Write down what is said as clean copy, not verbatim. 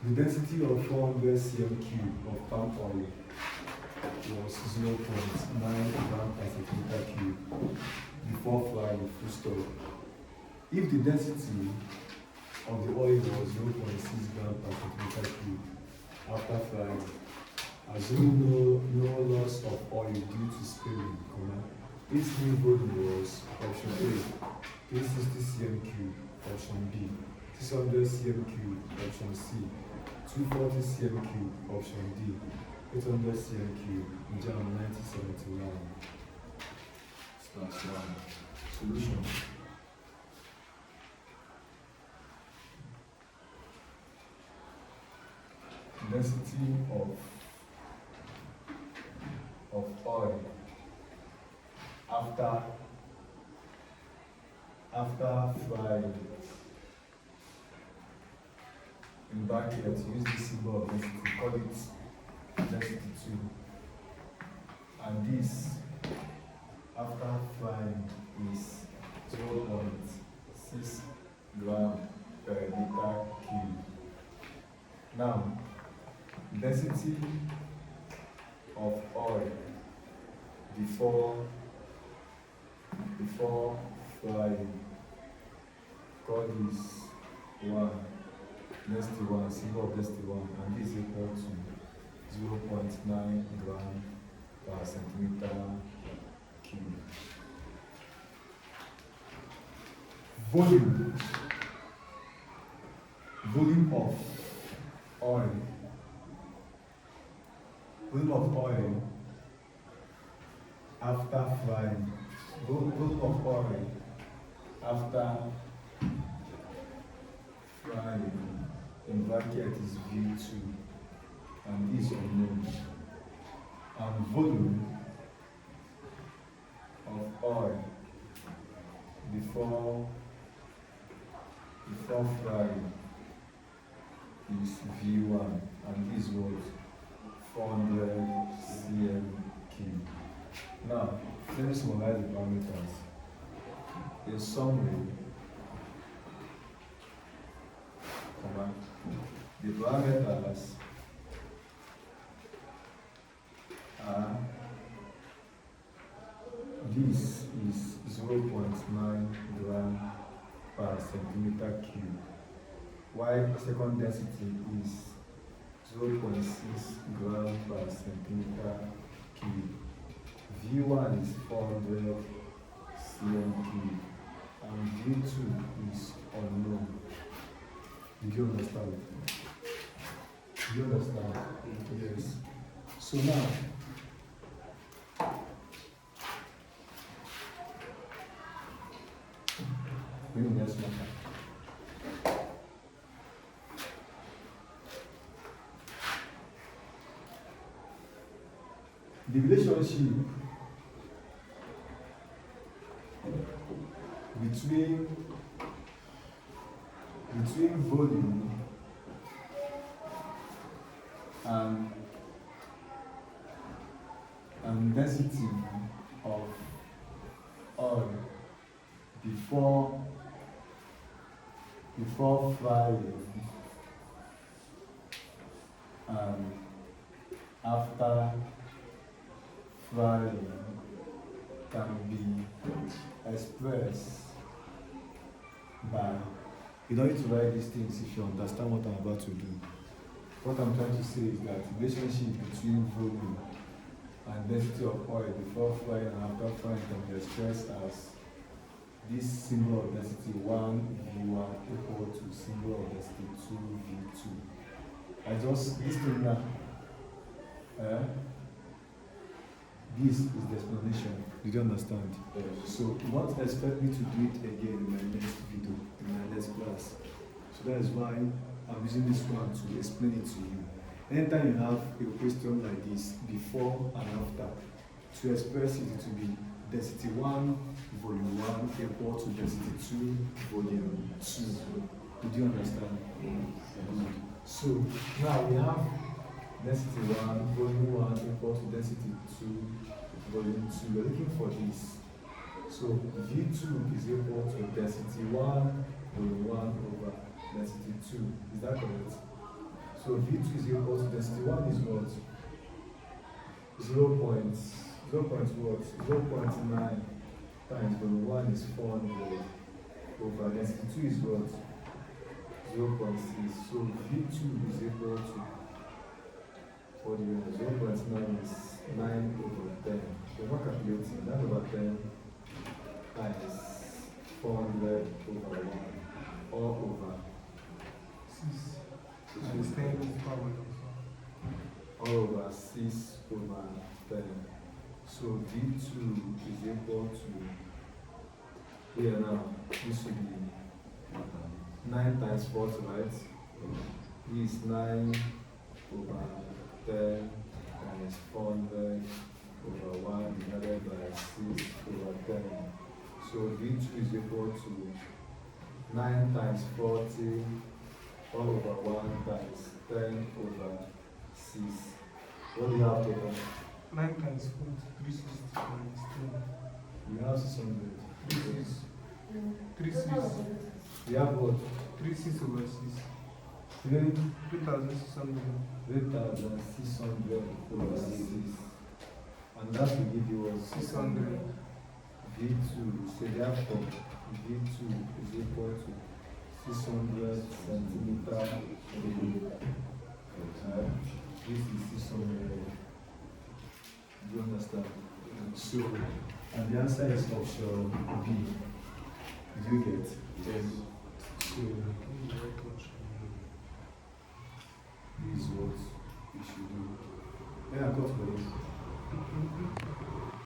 The density of 400 cm cube of palm oil was 0.9 gram per centimeter cube before frying, full stop. If the density of the oil was 0.6 gram per centimeter cube after frying, assume no loss of oil due to spilling, its new volume was option A, 360 cm cube, option B, 600 cm cube, option C, 240 cm cube, option D, 800 cm cube, JAM 1971. That's one. Solution. Density of oil after frying. In bracket, use this symbol of density, call it density 2. And this, after frying, is 0.6 gram per liter cube. Now, density of oil before frying, call this 1. Density 1, symbol of density 1, and this is equal to 0.9 gram per centimeter cube. Volume of oil. Volume of oil after frying. Volume of oil after frying. In bracket is V2, and this is unknown. And volume of oil before frying is V1, and this was 400 cm cube. Now, let me summarize the parameters. In summary, the parameters are this is 0.9 gram per centimeter cube, while second density is 0.6 gram per centimeter cube. V1 is 400 cm cube, and V2 is unknown. Did you understand? Do you understand? Yes. So now, bring the next matter. The relationship between volume and density of oil before frying and after frying can be expressed by, you don't need to write these things if you understand what I'm about to do. What I'm trying to say is that the relationship between volume and density of oil before frying and after frying can be expressed as this symbol of density 1 V1 equal to symbol of density 2 V2. This thing now, this is the explanation. Did you understand? Yes. So you won't expect me to do it again in my next video, in my next class. So that is why I'm using this one to explain it to you. Anytime you have a question like this, before and after, to express it to be density 1 volume 1 equal to density 2 volume 2. Did you understand? Yes. So now we have density 1 volume 1 equal to density 2 volume 2. We're looking for this. So V2 is equal to density 1 volume 1 over density 2. Is that correct? So V2 is equal to density 1 is what? 0 point, 0 point what? 0.9 times the 1 is 400 over density 2 is what? 0.6. So V2 is equal to, what do you know? 0.9 is 9 over 10. So we're calculating 9 over 10 times 400 over 1 or over 6. And 10 is power. All over 6 over 10. So V2 is equal to, here now, this should be 9 times 40, right? This is 9 over 10 times 400 over 1 divided by 6 over 10. So V2 is equal to 9 times 40 all over 1 times 10 over 6. What do you have total? 9 times 4 is 360 minus 10. We have 600. 3 6. We have what? 3 6 over 6. 3,600. 3,600 over 6. And that will give you what? 600. V2. So therefore, V2 is equal to 600 centimeter cube. This is 600. Do you understand? So, and the answer is option B. Did you get? Yes. So, this is what we should do. Yeah, I got for this.